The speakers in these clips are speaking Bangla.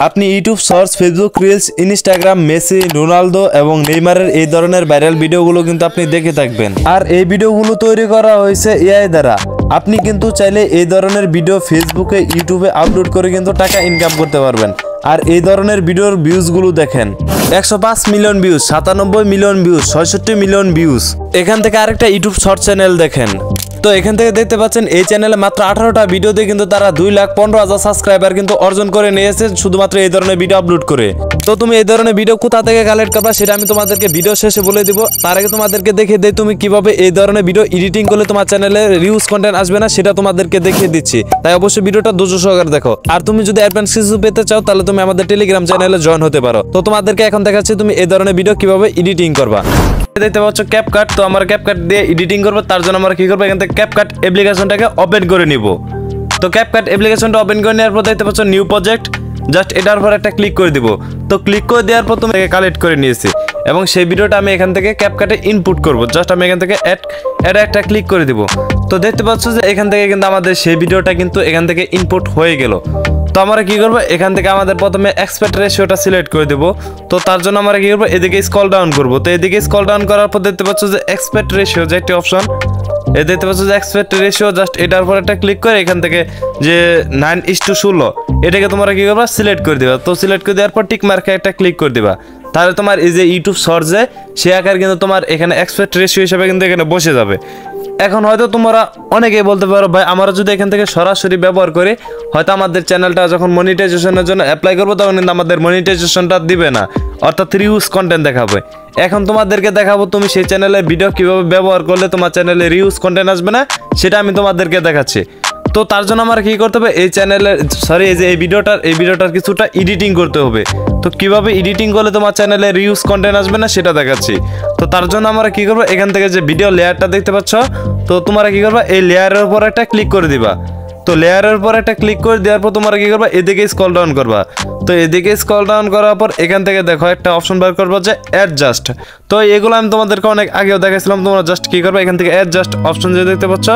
আপনি YouTube shorts, Facebook reels, Instagram, Messi, Ronaldo এবং নেইমারের এই ধরনের ভাইরাল ভিডিওগুলো কিন্তু আপনি দেখে থাকবেন। আর এই ভিডিওগুলো তৈরি করা হয়েছে এআই দ্বারা। আপনি কিন্তু চাইলে এই ধরনের ভিডিও ফেসবুকে, ইউটিউবে আপলোড করে কিন্তু টাকা ইনকাম করতে পারবেন। আর এই ধরনের ভিডিওর ভিউজগুলো দেখেন, 105 million views, 97 million views, 66 million views. এখান থেকে আরেকটা ইউটিউব শর্ট চ্যানেল দেখেন। তো এখান থেকে দেখতে পাচ্ছেন এই চ্যানেলে মাত্র 18টা ভিডিওতে কিন্তু তারা 2,15,000 সাবস্ক্রাইবার কিন্তু অর্জন করে নিয়েছে শুধুমাত্র এই ধরনের ভিডিও আপলোড করে। তো তুমি এই ধরনের ভিডিও কোথা থেকে কালেক্ট করবা সেটা আমি তোমাদেরকে ভিডিও শেষে বলে দিব। তার আগে তোমাদেরকে দেখিয়ে দেই তুমি কিভাবে এই ধরনের ভিডিও এডিটিং করলে তোমার চ্যানেলে রিউজ কন্টেন্ট আসবে না, সেটা তোমাদেরকে দেখিয়ে দিচ্ছি। তাই অবশ্যই ভিডিওটা ধৈর্য সহকারে দেখো। আর তুমি যদি অ্যাডভান্স কিছু পেতে চাও তাহলে তুমি আমাদের টেলিগ্রাম চ্যানেলে জয়েন হতে পারো। তো তোমাদেরকে এখন দেখাচ্ছি তুমি এই ধরনের ভিডিও কিভাবে এডিটিং করবা। দেখতে পাচ্ছ ক্যাপকাট। তো আমার ক্যাপকাট দিয়ে এডিটিং করবো, তার জন্য আমরা কি করবো, এখান থেকে ক্যাপকাট অ্যাপ্লিকেশনটাকে ওপেন করে নিব। তো ক্যাপকাট অ্যাপ্লিকেশনটা ওপেন করে নেওয়ার পর দেখতে পাচ্ছ নিউ প্রজেক্ট, জাস্ট এটার পর একটা ক্লিক করে দিব। তো ক্লিক করে দেওয়ার পর তুমি কালেক্ট করে নিয়েছি এবং সেই ভিডিওটা আমি এখান থেকে ক্যাপকাটে ইনপুট করব। জাস্ট আমি এখান থেকে অ্যাড একটা ক্লিক করে দিব। তো দেখতে পাচ্ছ যে এখান থেকে কিন্তু আমাদের সেই ভিডিওটা কিন্তু এখান থেকে ইনপুট হয়ে গেল। তো আমরা কি করবো, এখান থেকে আমাদের প্রথমে এক্সপেক্ট রেশিওটা সিলেক্ট করে দেবো। তো তার জন্য আমরা কি করবো, এদিকে স্ক্রল ডাউন করবো। তো এদিকে স্ক্রল ডাউন করার পর দেখতে পাচ্ছ যে এক্সপেক্ট রেশিও যে একটি অপশন, এ দেখতে পাচ্ছ যে এক্সপেক্ট রেশিও, জাস্ট এটার উপর একটা ক্লিক করে এখান থেকে যে 9:16 এটাকে তোমরা কি করবা, সিলেক্ট করে দিবা। তো সিলেক্ট করে দেওয়ার পর টিক মার্কে একটা ক্লিক করে দিবা। তাহলে তোমার এই যে ইউটিউব শর্টসে সে আকার কিন্তু তোমার এখানে এক্সপেক্ট রেশিও হিসেবে কিন্তু এখানে বসে যাবে। এখন হয়তো তোমরা অনেকেই বলতে পারো ভাই আমরা যদি এখান থেকে সরাসরি ব্যবহার করি, হয়তো আমাদের চ্যানেলটা যখন মনিটাইজেশনের জন্য অ্যাপ্লাই করবো তখন কিন্তু আমাদের মনিটাইজেশনটা দিবে না, অর্থাৎ রিউজ কন্টেন্ট দেখাবে। এখন তোমাদেরকে দেখাবো তুমি সেই চ্যানেলে ভিডিও কীভাবে ব্যবহার করলে তোমার চ্যানেলে রিউজ কন্টেন্ট আসবে না, সেটা আমি তোমাদেরকে দেখাচ্ছি। তো তার জন্য আমার কি করতে হবে, এই চ্যানেলের এই ভিডিওটার কিছুটা এডিটিং করতে হবে। তো কিভাবে এডিটিং করলে তোমার চ্যানেলে রিউজ কন্টেন্ট আসবে না সেটা দেখাচ্ছি। তো তার জন্য আমরা কি করবো, এখান থেকে যে ভিডিও লেয়ারটা দেখতে পাচ্ছ, তো তোমরা কি করবা, এই লেয়ারের উপর একটা ক্লিক করে দিবা। তো লেয়ারের উপর একটা ক্লিক করে দেওয়ার পর তোমরা কি করবা, এদিকে স্ক্রল ডাউন করবা। তো এদিকে স্ক্রল ডাউন করার পর এখান থেকে দেখো একটা অপশন বার করবো যে অ্যাডজাস্ট। তো এগুলো আমি তোমাদেরকে অনেক আগেও দেখাইছিলাম। তোমরা জাস্ট কি করবা, এখান থেকে অ্যাডজাস্ট অপশন যে দেখতে পাচ্ছ,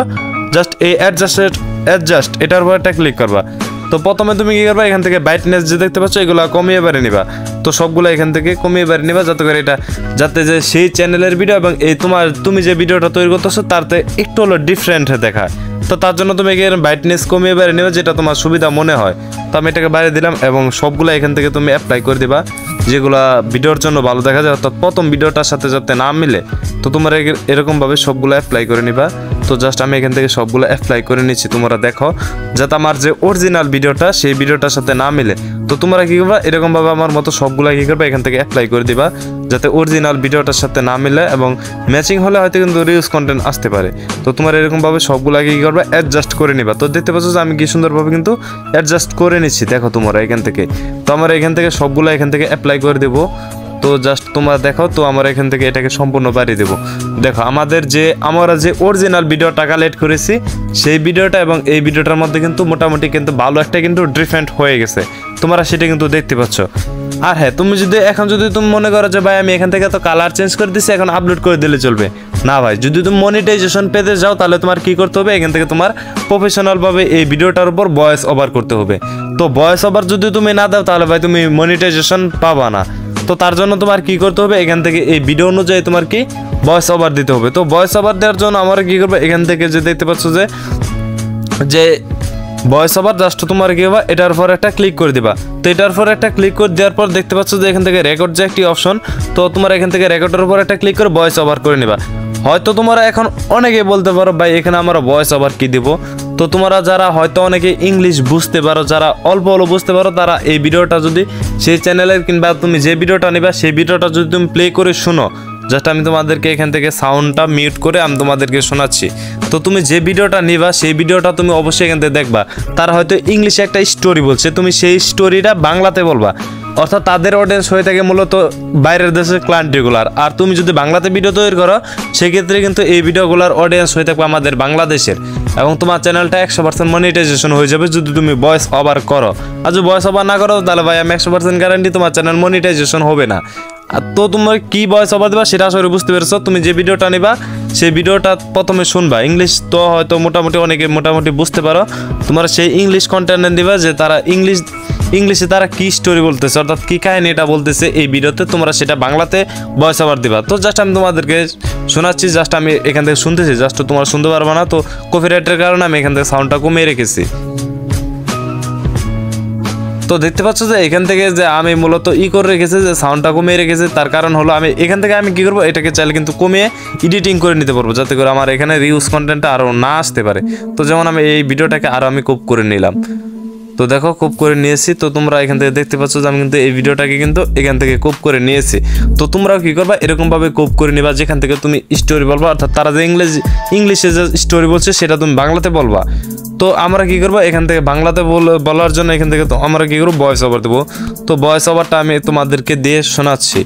জাস্ট এই অ্যাডজাস্ট এটার উপর একটা ক্লিক করবা। তো প্রথমে তুমি কি করবা, এখান থেকে ব্রাইটনেস যে দেখতে পাচ্ছ এগুলো কমিয়ে বাড়িয়ে নিবা। তো সবগুলো এখান থেকে কমিয়ে বাড়িয়ে নিবা, যাতে করে এটা যাতে যে সেই চ্যানেলের ভিডিও এবং এই তুমি যে ভিডিওটা তৈরি করতেছো তাতে একটু হলো ডিফারেন্ট দেখায়। তো তার জন্য তুমি এখানে ব্রাইটনেস কমিয়ে বাড়িয়ে নেবে, যেটা তোমার সুবিধা মনে হয়। তো আমি এটাকে বাড়িয়ে দিলাম এবং সবগুলো এখান থেকে তুমি অ্যাপ্লাই করে দিবা, যেগুলা ভিডিওর জন্য ভালো দেখা যায়, অর্থাৎ প্রথম ভিডিওটার সাথে যাতে না মিলে। তো তোমরা এরকমভাবে সবগুলো অ্যাপ্লাই করে নিবা। তো জাস্ট আমি এখান থেকে সবগুলো অ্যাপ্লাই করে নিচ্ছি, তোমরা দেখো যাতে আমার যে অরিজিনাল ভিডিওটা সেই ভিডিওটার সাথে না মিলে। তো তোমরা কি করবা, এরকমভাবে আমার মতো সবগুলো কি করবা, এখান থেকে অ্যাপ্লাই করে দিবা যাতে অরিজিনাল ভিডিওটার সাথে না মিলে, এবং ম্যাচিং হলে হয়তো কিন্তু রিউজ কন্টেন্ট আসতে পারে। তো তোমরা এরকমভাবে সবগুলো কি করবা, অ্যাডজাস্ট করে নিবা। তো দেখতে পাচ্ছ যে আমি কি সুন্দরভাবে কিন্তু অ্যাডজাস্ট করে নিচ্ছি, দেখো তোমরা এখান থেকে। তো আমরা এখান থেকে সবগুলো এখান থেকে অ্যাপ্লাই করে দেবো। তো জাস্ট তোমরা দেখো, তো আমরা এখান থেকে এটাকে সম্পূর্ণ বাড়িয়ে দেবো। দেখো আমরা যে অরিজিনাল ভিডিওটা কালেক্ট করেছি সেই ভিডিওটা এবং এই ভিডিওটার মধ্যে কিন্তু মোটামুটি কিন্তু ভালো একটা কিন্তু ডিফারেন্ট হয়ে গেছে, তোমরা সেটা কিন্তু দেখতে পাচ্ছ। আর হ্যাঁ, তুমি তুমি মনে করো যে ভাই আমি এখান থেকে তো কালার চেঞ্জ করে দিচ্ছি, এখন আপলোড করে দিলে চলবে না ভাই। যদি তুমি মনিটাইজেশন পেতে যাও তাহলে তোমার কি করতে হবে, এখান থেকে তোমার প্রফেশনালভাবে এই ভিডিওটার উপর ভয়েস ওভার করতে হবে। তো ভয়েস ওভার যদি তুমি না দাও তাহলে ভাই তুমি মনিটাইজেশন পাবা না। তো তার জন্য তোমার কি করতে হবে, এখান থেকে এই ভিডিও অনুযায়ী তোমার কি ভয়েস ওভার দিতে হবে। তো ভয়েস ওভার দেওয়ার জন্য আমরা কি করবো, এখান থেকে যে দেখতে পাচ্ছ যে ভয়েস ওভার, জাস্ট তোমার কি হবে, এটার পর একটা ক্লিক করে দিবা। তো এটার পর একটা ক্লিক করে দেওয়ার পর দেখতে পাচ্ছ যে এখান থেকে রেকর্ড যে একটি অপশন, তো তোমার এখান থেকে রেকর্ডের উপর একটা ক্লিক করে ভয়েস ওভার করে নিবা। হয়তো তোমরা এখন অনেকে বলতে পারো ভাই এখানে আমরা ভয়েস ওভার কি দিব। তো তোমরা যারা হয়তো অনেকে ইংলিশ বুঝতে পারো, যারা অল্প বুঝতে পারো, তারা এই ভিডিওটা যদি সেই চ্যানেলের কিংবা তুমি যে ভিডিওটা নিবা সেই ভিডিওটা যদি তুমি প্লে করে শুনো, জাস্ট আমি তোমাদেরকে এখান থেকে সাউন্ডটা মিউট করে আমি তোমাদেরকে শোনাচ্ছি। তো তুমি যে ভিডিওটা নিবা সেই ভিডিওটা তুমি অবশ্যই এখান থেকে দেখবা, তারা হয়তো ইংলিশে একটা স্টোরি বলছে, তুমি সেই স্টোরিটা বাংলাতে বলবা, অর্থাৎ তাদের অডিয়েন্স হয়ে থাকে মূলত বাইরের দেশের কান্ট্রিগুলার। আর তুমি যদি বাংলাতে ভিডিও তৈরি করো সেক্ষেত্রে কিন্তু এই ভিডিওগুলোর অডিয়েন্স হয়ে থাকবে আমাদের বাংলাদেশের, এবং তোমার চ্যানেলটা 100% মনিটাইজেশন হয়ে যাবে যদি তুমি ভয়েস ওভার করো। আর যদি ভয়েস ওভার না করো তাহলে ভাই আমি 100% গ্যারান্টি তোমার চ্যানেল মনিটাইজেশন হবে না। আর তো তোমার কি ভয়েস ওভার দেবা সেটা আসলে বুঝতে পেরেছো। তুমি যে ভিডিওটা নিবা সেই ভিডিওটা প্রথমে শুনবা, ইংলিশ তো হয়তো মোটামুটি অনেকে বুঝতে পারো, তোমরা সেই ইংলিশ কন্টেন্ট দিবা যে তারা ইংলিশ ইংলিশে তারা কি স্টোরি বলতেছে অর্থাৎ কি কাহিনী এটা বলতেছে এই ভিডিওতে, তোমরা সেটা বাংলাতে ভয়েস ওভার দিবা। তো জাস্ট আমি তোমাদেরকে শোনাচ্ছি, জাস্ট আমি এখান থেকে শুনতেছি, জাস্ট তোমরা শুনতে পারবা না। তো কপিরাইটের কারণে আমি এখান থেকে সাউন্ডটা কমিয়ে রেখেছি। তো দেখতে পাচ্ছ যে এখান থেকে যে আমি মূলত করে রেখেছি যে সাউন্ডটা কমিয়ে রেখেছি, তার কারণ হলো আমি এখান থেকে আমি কি করবো, এটাকে চাইলে কিন্তু কমিয়ে এডিটিং করে নিতে পারবো, যাতে করে আমার এখানে রিউজ কন্টেন্টটা আরও না আসতে পারে। তো যেমন আমি এই ভিডিওটাকে আরও আমি কোপ করে নিলাম। তো দেখো কোপ করে নিয়েছি। তো তোমরা এখান থেকে দেখতে পাচ্ছ যে আমি কিন্তু এই ভিডিওটাকে কিন্তু এখান থেকে কোপ করে নিয়েছি। তো তোমরাও কি করবা, এরকমভাবে কোপ করে নিবা যেখান থেকে তুমি স্টোরি বলবা, অর্থাৎ তারা যে ইংলিশে যে স্টোরি বলছে সেটা তুমি বাংলাতে বলবা। তো আমরা কি করবো, এখান থেকে বাংলাতে বলার জন্য এখান থেকে তো আমরা কি করবো, ভয়েস ওভার দেবো। তো ভয়েস ওভারটা আমি তোমাদেরকে দিয়ে শোনাচ্ছি।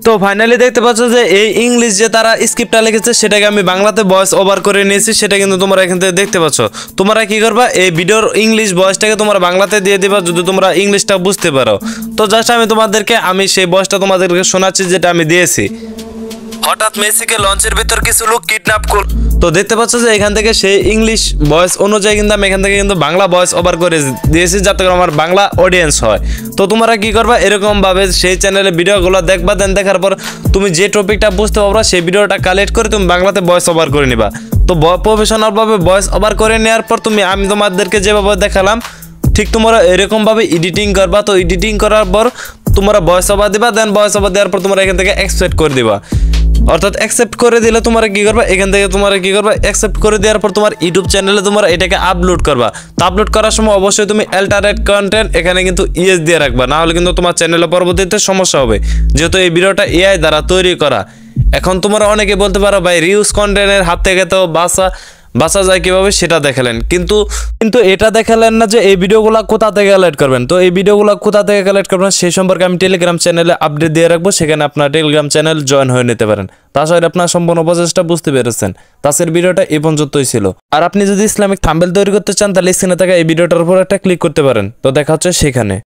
তো ফাইনালি দেখতে পাচ্ছ যে এই ইংলিশ যে তারা স্ক্রিপ্টটা লিখেছে সেটাকে আমি বাংলাতে ভয়েস ওভার করে নিয়েছি, সেটা কিন্তু তোমরা এখান থেকে দেখতে পাচ্ছ। তোমরা কি করবা, এই ভিডিওর ইংলিশ ভয়েসটাকে তোমরা বাংলাতে দিয়ে দিবা যদি তোমরা ইংলিশটা বুঝতে পারো। তো জাস্ট আমি তোমাদেরকে সেই ভয়েসটা তোমাদেরকে শোনাচ্ছি যেটা আমি দিয়েছি। হঠাৎ মেসিকে লঞ্চের ভিতর কিছু লোক কিডন্যাপ কর। তো দেখতে পাচ্ছ যে এখান থেকে সেই ইংলিশ ভয়েস অনুযায়ী কিন্তু আমি এখান থেকে কিন্তু বাংলা ভয়েস ওভার করে দিয়েছি, যাতে করে আমার বাংলা অডিয়েন্স হয়। তো তোমরা কি করবা, এরকম ভাবে সেই চ্যানেলে ভিডিওগুলো দেখবা, দেন দেখার পর তুমি যে টপিকটা বুঝতে পারবা সেই ভিডিওটা কালেক্ট করে তুমি বাংলাতে ভয়েস ওভার করে নিবা। তো প্রফেশনাল ভাবে ভয়েস ওভার করে নেওয়ার পর আমি তোমাদেরকে যেভাবে দেখালাম ঠিক তোমরা এরকম ভাবে এডিটিং করবা। তো এডিটিং করার পর তোমরা ভয়েস ওভার দিবা, দেন ভয়েস ওভার দেওয়ার পর তোমরা এখান থেকে এক্সপেক্ট করে দিবা, অর্থাৎ অ্যাকসেপ্ট করে দিলে তোমরা কি করবা, এখান থেকে তোমরা কি করবা, অ্যাকসেপ্ট করে দেওয়ার পর তোমার ইউটিউব চ্যানেলে তোমরা এটাকে আপলোড করবা। তো আপলোড করার সময় অবশ্যই তুমি অ্যাল্টারেট কন্টেন্ট এখানে কিন্তু ইয়েস দিয়ে রাখবা, না হলে কিন্তু তোমার চ্যানেলে পরবর্তীতে সমস্যা হবে, যেহেতু এই ভিডিওটা এআই দ্বারা তৈরি করা। এখন তোমরা অনেকে বলতে পারো ভাই রিউজ কন্টেন্টের হাত থেকে তো বাঁচা যায় কিভাবে সেটা দেখালেন, কিন্তু এটা দেখালেন না যে এই ভিডিওগুলো কোথা থেকে কালেক্ট করবেন। তো এই ভিডিওগুলো কোথা থেকে কালেক্ট করবেন সেই সম্পর্কে আমি টেলিগ্রাম চ্যানেলে আপডেট দিয়ে রাখবো, সেখানে আপনার টেলিগ্রাম চ্যানেল জয়েন হয়ে নিতে পারেন। তাছাড়া আপনার সম্পূর্ণ প্রচেষ্টা বুঝতে পেরেছেন। তাছাড়া ভিডিওটা এই পর্যন্তই ছিল। আর আপনি যদি ইসলামিক থাম্বনেল তৈরি করতে চান তাহলে স্ক্রিনে থাকা এই ভিডিওটার উপর একটা ক্লিক করতে পারেন। তো দেখা হচ্ছে সেখানে।